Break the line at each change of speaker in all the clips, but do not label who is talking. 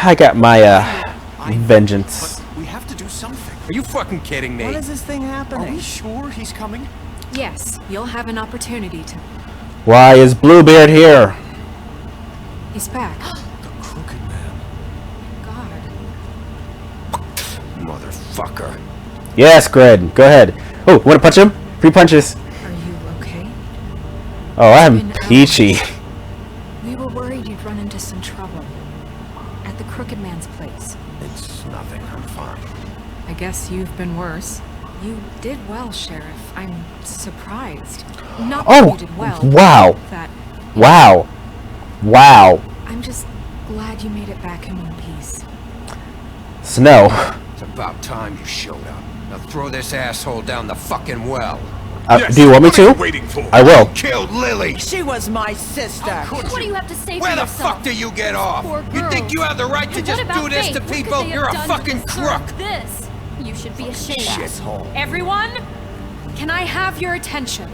I got my vengeance.
But we have to do something. Are you fucking kidding me?
When is this thing happening?
Are we sure he's coming?
Yes, you'll have an opportunity to.
Why is Bluebeard here?
He's back.
The Crooked Man.
God.
Motherfucker.
Yes, Grid. Go ahead. Oh, want to punch him? 3 punches.
Are you okay?
Oh, I'm peachy.
We were worried you'd run into some trouble. At the Crooked Man's place.
It's nothing. I'm fine.
I guess you've been worse. You did well, Sheriff. I'm surprised. Not that you did well.
Wow.
That.
Wow. Wow.
I'm just glad you made it back in one piece.
Snow.
It's about time you showed up. Now throw this asshole down the fucking well.
Yes,
do you want me
what are
to?
you waiting for?
I will.
Killed Lily.
She was my sister.
What do you have to say
Where
for
the
yourself?
fuck do you get off?
Poor
You think
girls.
you have the right to
And
just
what about
do this
Faith?
to
What could
people?
they have
You're a
done to
fucking
deserve
crook.
This. You should be ashamed.
Shithole.
Everyone, can I have your attention?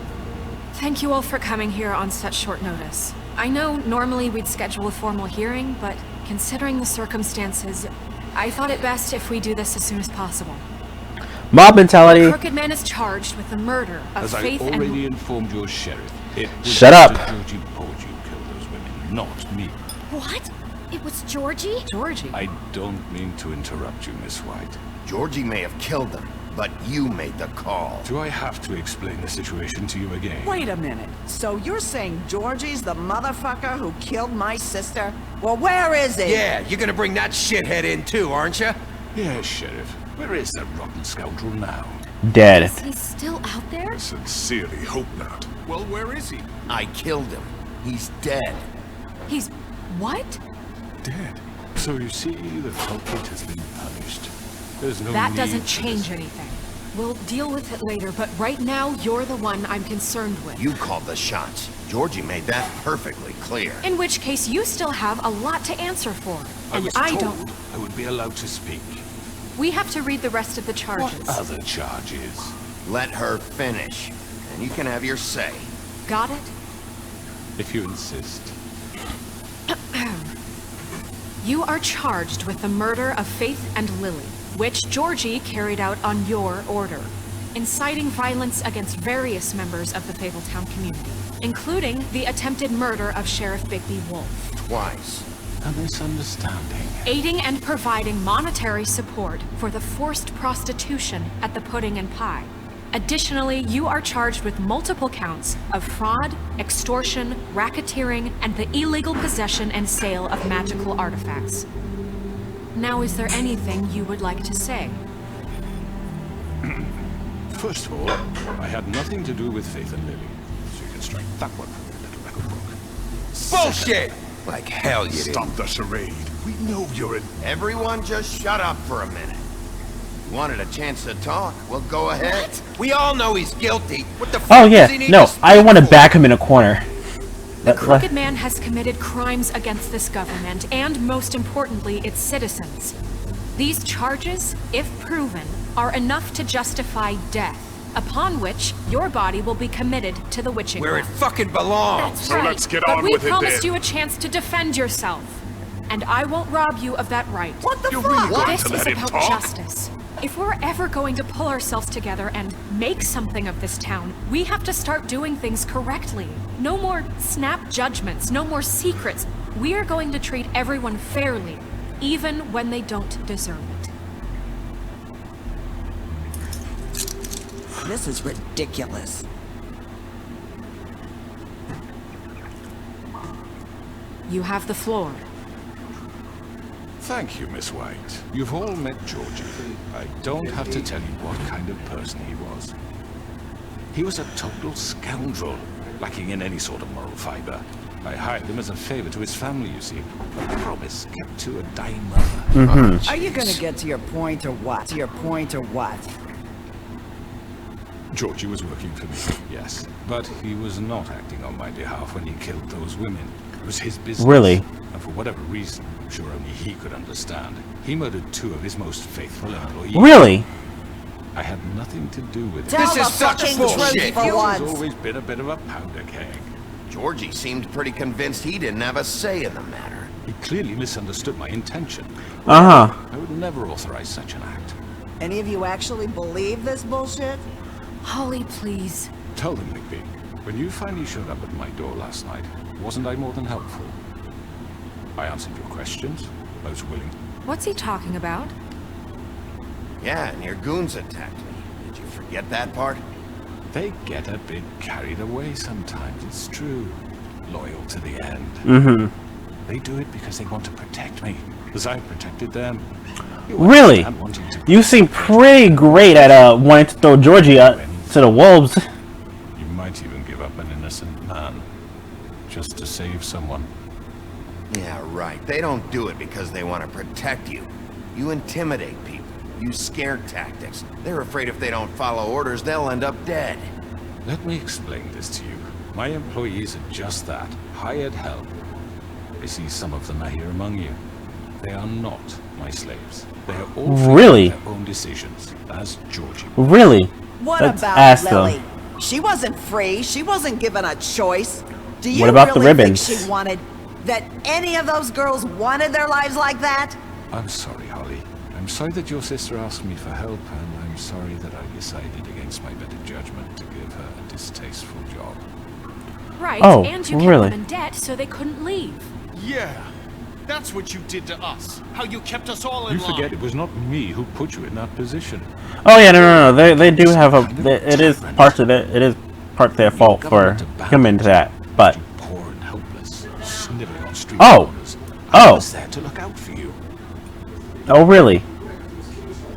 Thank you all for coming here on such short notice. I know normally we'd schedule a formal hearing, but considering the circumstances, I thought it best if we do this as soon as possible.
Mob mentality.
Crooked Man is charged with the murder of
As I
Faith
already
and...
informed your sheriff, it was
Shut up.
Georgie Porgy who killed those women, not me.
What? It was Georgie?
Georgie.
I don't mean to interrupt you, Miss White.
Georgie may have killed them, but you made the call.
Do I have to explain the situation to you again?
Wait a minute. So you're saying Georgie's the motherfucker who killed my sister? Well, where is he?
Yeah, you're gonna bring that shithead in too, aren't you?
Yes, Sheriff. Where is that rotten scoundrel now?
Dead.
Is he still out there?
I sincerely hope not. Well, where is he?
I killed him. He's dead.
He's... what?
Dead. So you see, the culprit has been punished. There's no
That
need
doesn't
for
change
this.
anything. We'll deal with it later, but right now, you're the one I'm concerned with.
You called the shots. Georgie made that perfectly clear.
In which case, you still have a lot to answer for.
I
And
was
I
told
don't...
I would be allowed to speak.
We have to read the rest of the charges.
What other charges?
Let her finish, and you can have your say.
Got it?
If you insist.
You are charged with the murder of Faith and Lily, which Georgie carried out on your order, inciting violence against various members of the Fabletown community, including the attempted murder of Sheriff Bigby Wolf.
Twice.
A misunderstanding.
Aiding and providing monetary support for the forced prostitution at the Pudding and Pie. Additionally, you are charged with multiple counts of fraud, extortion, racketeering, and the illegal possession and sale of magical artifacts. Now, is there anything you would like to say?
First of all, I had nothing to do with Faith and Lily, so you can strike that one from your little record book.
Bullshit! Like hell you did.
Stop the charade. We know you're an...
Everyone just shut up for a minute. You wanted a chance to talk? Well, go ahead. We all know he's guilty. What the fuck
Oh
does he
yeah.
need
No,
to speak
I want to
for?
back him in a corner.
The Crooked Man has committed crimes against this government and, most importantly, its citizens. These charges, if proven, are enough to justify death, upon which your body will be committed to the witching
Where it
well.
fucking belongs.
That's
So
right.
let's get
But
on
we
with it
promised
then.
you a chance to defend yourself, and I won't rob you of that right.
What the
You're
fuck?
really going
This
to
is
let him
about
talk?
justice. If we're ever going to pull ourselves together and make something of this town, we have to start doing things correctly. No more snap judgments, no more secrets. We are going to treat everyone fairly, even when they don't deserve it.
This is ridiculous.
You have the floor.
Thank you, Miss White. You've all met Georgie. I don't have to tell you what kind of person he was. He was a total scoundrel, lacking in any sort of moral fiber. I hired him as a favor to his family, you see. A promise kept to a dying mother.
Are you gonna get to your point or what? To your point or what?
Georgie was working for me, yes. But he was not acting on my behalf when he killed those women. It was his business.
Really?
And for whatever reason, I'm sure only he could understand, he murdered 2 of his most faithful employees.
Really?
I had nothing to do with it.
Tell
This
the
is such
fucking
bullshit.
truth for
He's
once.
always been a bit of a powder keg.
Georgie seemed pretty convinced he didn't have a say in the matter.
He clearly misunderstood my intention.
Uh-huh.
I would never authorize such an act.
Any of you actually believe this bullshit?
Holly, please.
Tell them, Bigby, when you finally showed up at my door last night, wasn't I more than helpful? I answered your questions. I was willing.
What's he talking about?
Yeah, and your goons attacked me. Did you forget that part?
They get a bit carried away sometimes, it's true. Loyal to the end.
Mm-hmm.
They do it because they want to protect me, as I protected them.
Really? You seem pretty great at wanting to throw Georgie out to the wolves.
You might even give up an innocent man, just to save someone.
Yeah, right. They don't do it because they want to protect you. You intimidate people. Use scare tactics. They're afraid if they don't follow orders, they'll end up dead.
Let me explain this to you. My employees are just that, hired help. I see some of them are here among you. They are not my slaves. They are all free of their own decisions, as Georgie.
Really?
What
Let's
about
ask
Lily?
them.
She wasn't free. She wasn't given a choice. Do you
What about
really
the ribbons?
think she wanted that any of those girls wanted their lives like that?
I'm sorry, Holly. I'm sorry that your sister asked me for help, and I'm sorry that I decided against my better judgment to give her a distasteful job.
Right,
Oh,
and you kept
really?
them in debt so they couldn't leave.
Yeah, that's what you did to us. How you kept us all in
You
line.
forget it was not me who put you in that position.
Oh yeah, no. They do have a. It is part of it. It is part of their fault for coming into that. But
You poor and helpless, sniveling on street
Oh.
corners. I
Oh.
was there to look out for you,
oh really?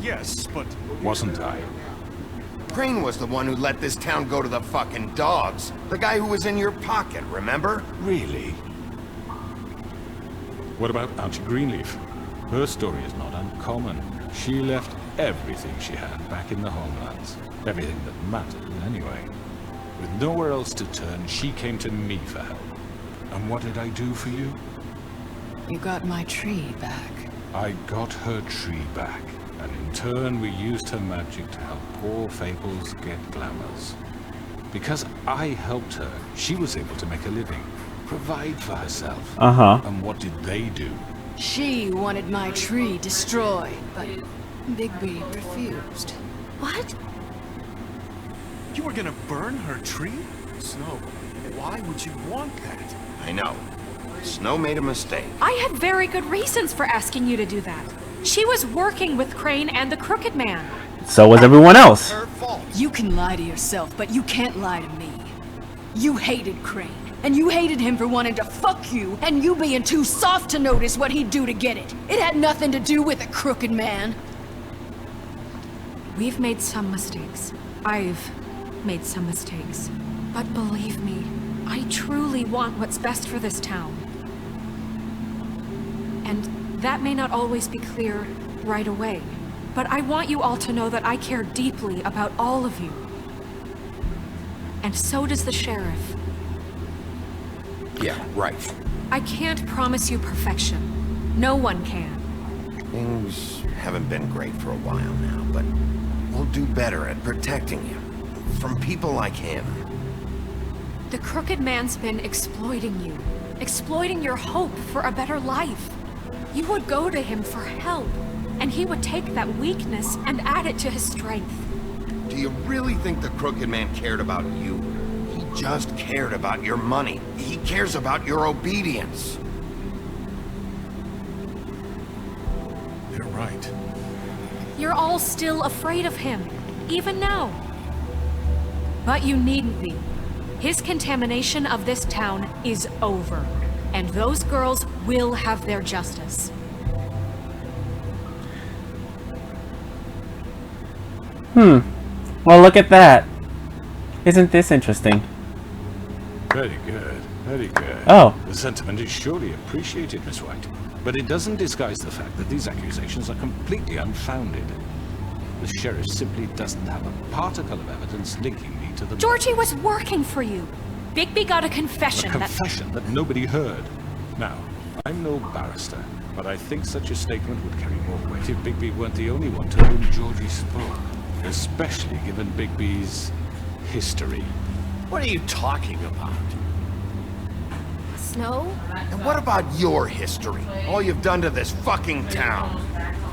Yes, but
wasn't I?
Crane was the one who let this town go to the fucking dogs. The guy who was in your pocket, remember?
Really? What about Auntie Greenleaf? Her story is not uncommon. She left everything she had back in the homelands. Everything that mattered, anyway. With nowhere else to turn, she came to me for help. And what did I do for you?
You got my tree back.
I got her tree back, and in turn we used her magic to help poor Fables get glamours. Because I helped her, she was able to make a living, provide for herself.
Uh-huh.
And what did they do?
She wanted my tree destroyed, but Bigby refused.
What?
you were gonna burn her tree? Snow, why would you want that?
I know. Snow made a mistake.
I had very good reasons for asking you to do that. She was working with Crane and the Crooked Man.
So was everyone else.
Her fault.
You can lie to yourself, but you can't lie to me. You hated Crane, and you hated him for wanting to fuck you, and you being too soft to notice what he'd do to get it. It had nothing to do with a Crooked Man.
We've made some mistakes. I've made some mistakes. But believe me, I truly want what's best for this town. And that may not always be clear right away, but I want you all to know that I care deeply about all of you. And so does the sheriff.
Yeah, right.
I can't promise you perfection. No one can.
Things haven't been great for a while now, but we'll do better at protecting you from people like him.
The Crooked Man's been exploiting you, exploiting your hope for a better life. You would go to him for help, and he would take that weakness and add it to his strength.
Do you really think the Crooked Man cared about you? He just cared about your money. He cares about your obedience.
You're right.
You're all still afraid of him, even now. But you needn't be. His contamination of this town is over, and those girls will have their justice.
Well, look at that. Isn't this interesting?
Very good, very good.
Oh.
The sentiment is surely appreciated, Miss White. But it doesn't disguise the fact that these accusations are completely unfounded. The sheriff simply doesn't have a particle of evidence linking me to the...
Georgie was working for you. Bigby got a confession
A confession that nobody heard. Now, I'm no barrister, but I think such a statement would carry more weight if Bigby weren't the only one to whom Georgie spoke. Especially given Bigby's history.
What are you talking about?
Snow?
And what about your history? All you've done to this fucking town?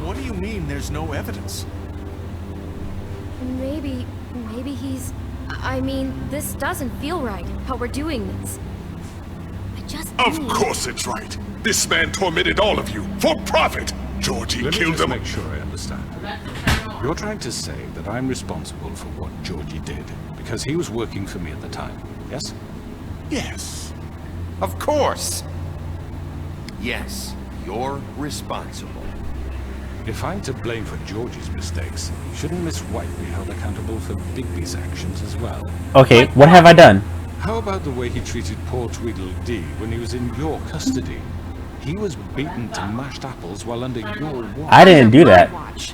What do you mean there's no evidence?
Maybe he's... I mean, this doesn't feel right, how we're doing this. I just
Of
need-
course it's right. This man tormented all of you for profit. Georgie
Let me
killed
just
them.
make sure I understand. You're trying to say that I'm responsible for what Georgie did because he was working for me at the time, yes?
Yes.
Of course. Yes, you're responsible.
If I'm to blame for Georgie's mistakes, shouldn't Miss White be held accountable for Bigby's actions as well?
Okay, what have I done?
How about the way he treated poor Tweedledee when he was in your custody? He was beaten to mashed apples while under your watch.
I didn't do that.
Watch.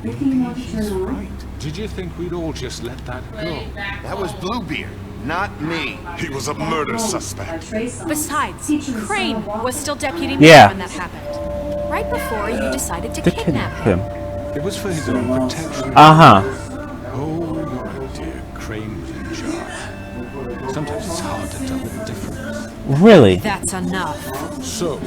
He's right.
Did you think we'd all just let that go?
That was Bluebeard, not me.
He was a murder suspect.
Besides, Crane was still deputy mayor
Yeah.
when that happened. Right before you decided to
To
kidnap
him.
him.
It was for his own protection.
Uh-huh.
Oh, you're a dear. Crane was in charge. Sometimes it's hard to tell the difference.
Really?
That's enough.
So,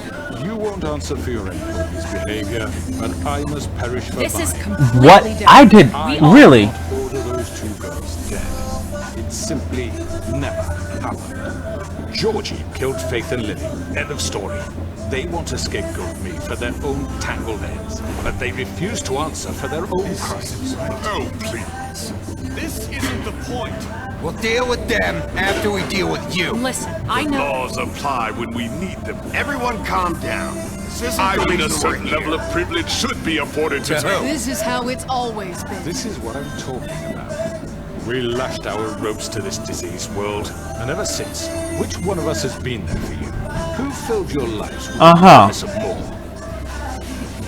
you won't answer for your employees' behavior, but I must perish for
This is
mine.
completely
What?
different.
I did... Really?
Order those two girls dead. It simply never happened. Georgie killed Faith and Lily. End of story. They want to scapegoat me for their own tangled ends, but they refuse to answer for their own crimes.
Oh, please.
This isn't the point.
We'll deal with them after we deal with you.
Listen, I know.
Laws apply when we need them.
Everyone calm down. This isn't
I
the
mean, a
reason we're
certain
here.
level of privilege should be afforded to
To who?
This is how it's always been.
This is what I'm talking about. We lashed our ropes to this diseased world, and ever since, which one of us has been there for you? Who filled your lives with the promise of more?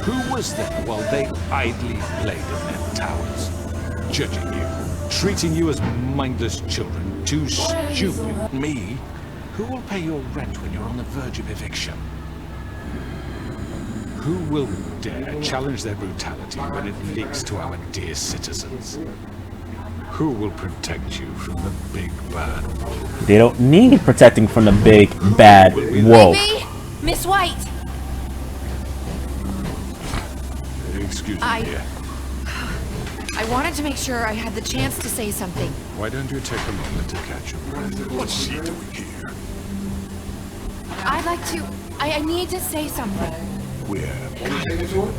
Who was there while they idly played in their towers? Judging you, treating you as mindless children, too stupid. Me? Who will pay your rent when you're on the verge of eviction? Who will dare challenge their brutality when it leaks to our dear citizens? Who will protect you from the big bad wolf?
They don't need protecting from the big bad wolf.
Maybe? Miss White!
Excuse me,
I-
dear.
I wanted to make sure I had the chance to say something.
Why don't you take a moment to catch your breath?
What's she doing here?
I'd like to... I need to say something.
We're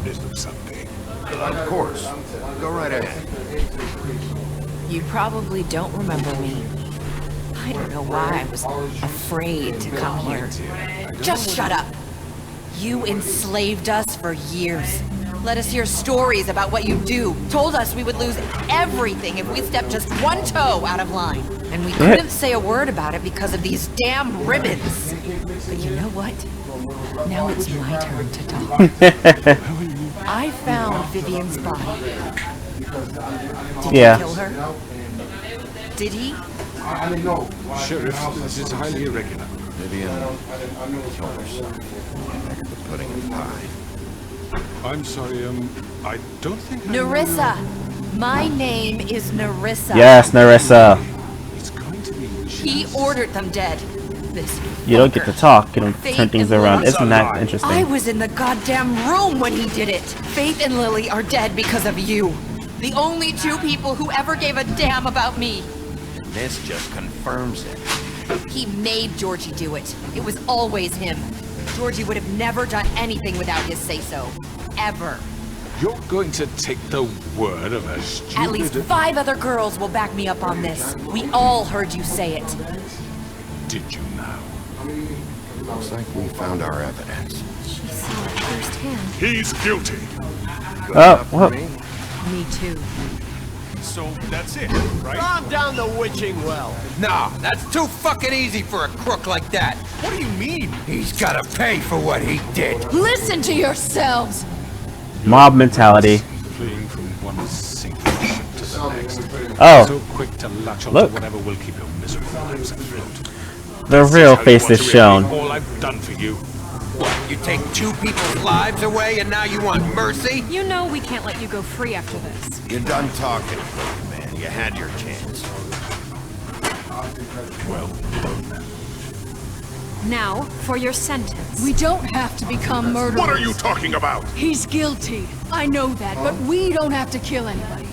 is there something?
Of course. Go right ahead.
You probably don't remember me. I don't know why I was afraid to come here. Just shut up. You enslaved us for years. Let us hear stories about what you do. Told us we would lose everything if we stepped just one toe out of line. And we couldn't say a word about it because of these damn ribbons. But you know what? Now it's my turn to talk. I found Vivian's body. Did
Yeah.
he kill her? Did he?
Sheriff, this is highly irregular.
Vivian killed herself. Back at the pudding and pie.
I'm sorry, I don't think I
Nerissa. My name is Nerissa.
Yes, Narissa.
It's going to be
He ordered them dead. This
You don't get to
fucker.
talk. You don't
Faith
turn things
and
around.
Lily-
Isn't that
I
interesting?
was in the goddamn room when he did it. Faith and Lily are dead because of you. The only two people who ever gave a damn about me.
This just confirms it.
He made Georgie do it. It was always him. Georgie would have never done anything without his say-so. Ever.
You're going to take the word of a stupid...
At least 5 other girls will back me up on this. We all heard you say it.
Did you now?
Looks like we found our evidence.
She saw it firsthand.
He's guilty.
Good
Oh,
enough for
well.
me.
Me too.
So that's it, right?
Calm down the witching well.
No, that's too fucking easy for a crook like that.
What do you mean?
He's gotta pay for what he did.
Listen to yourselves!
Mob mentality.
Fleeing from one sinking ship to the next.
Oh,
So quick to latch onto
Look.
whatever will keep your miserable lives afloat.
the real face is shown.
All I've done for you.
What, you take 2 people's lives away and now you want mercy?
You know we can't let you go free after this.
You're done talking, man. You had your chance.
Well,
Now, for your sentence.
We don't have to become murderers.
What are you talking about?
He's guilty. I know that, but we don't have to kill anybody.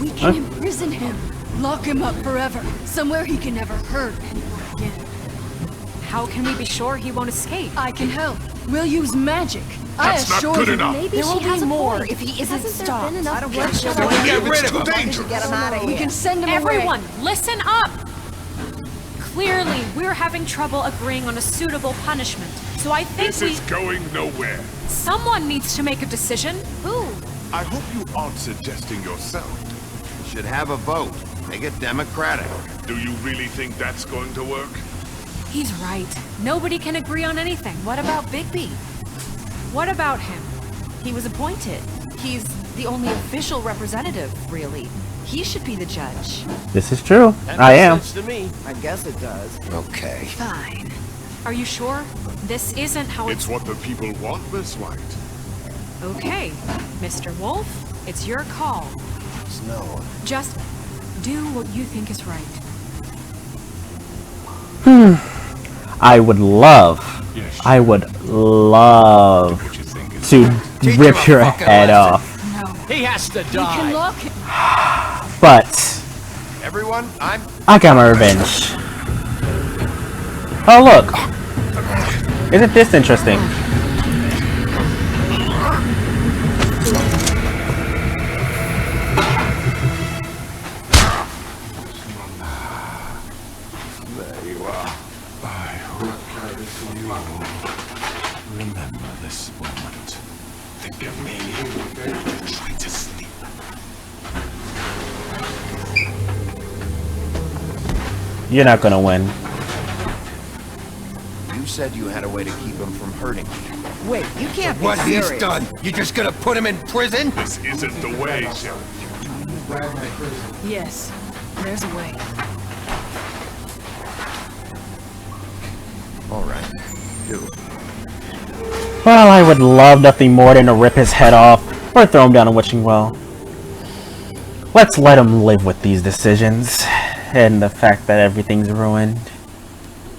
We can imprison him. Lock him up forever. Somewhere he can never hurt anyone again.
How can we be sure he won't escape?
I can help. We'll use magic.
That's not good enough.
Maybe
There will
she has
be
a
more
point.
if he isn't
Hasn't there
stopped.
been enough
I don't
bloodshed
care.
already?
Get rid of him.
Dangerous.
Get him out of
We
here.
can send him
Everyone,
away.
listen up! Clearly, we're having trouble agreeing on a suitable punishment. So I think
This is going nowhere.
someone needs to make a decision.
Who?
I hope you aren't suggesting yourself.
Should have a vote. Make it democratic.
Do you really think that's going to work?
He's right. Nobody can agree on anything.
What about Bigby?
What about him?
He was appointed. He's the only official representative, really. He should be the judge.
This is true.
That
I
makes
am.
sense to me. I guess it does.
Okay.
Fine.
Are you sure? This isn't how
It's what the people want, Miss White.
Okay, Mr. Wolf, it's your call.
Snow.
Just do what you think is right.
I would love
What you think is
to
Teach
rip
him a
your
fucking
head
lesson.
off.
He has to
We can
die.
lock him.
But
Everyone,
I got my revenge. Oh look! Isn't this interesting?
there you are. I hope you remember this moment. Think of me. Try to sleep.
You're not gonna win.
you said you had a way to keep him from hurting me.
Wait, you can't be
What he's
serious.
done? You just gonna put him in prison?
This isn't the way, Sheriff.
Yes, there's a way.
All right. Do it.
Well, I would love nothing more than to rip his head off or throw him down a witching well. Let's let him live with these decisions and the fact that everything's ruined.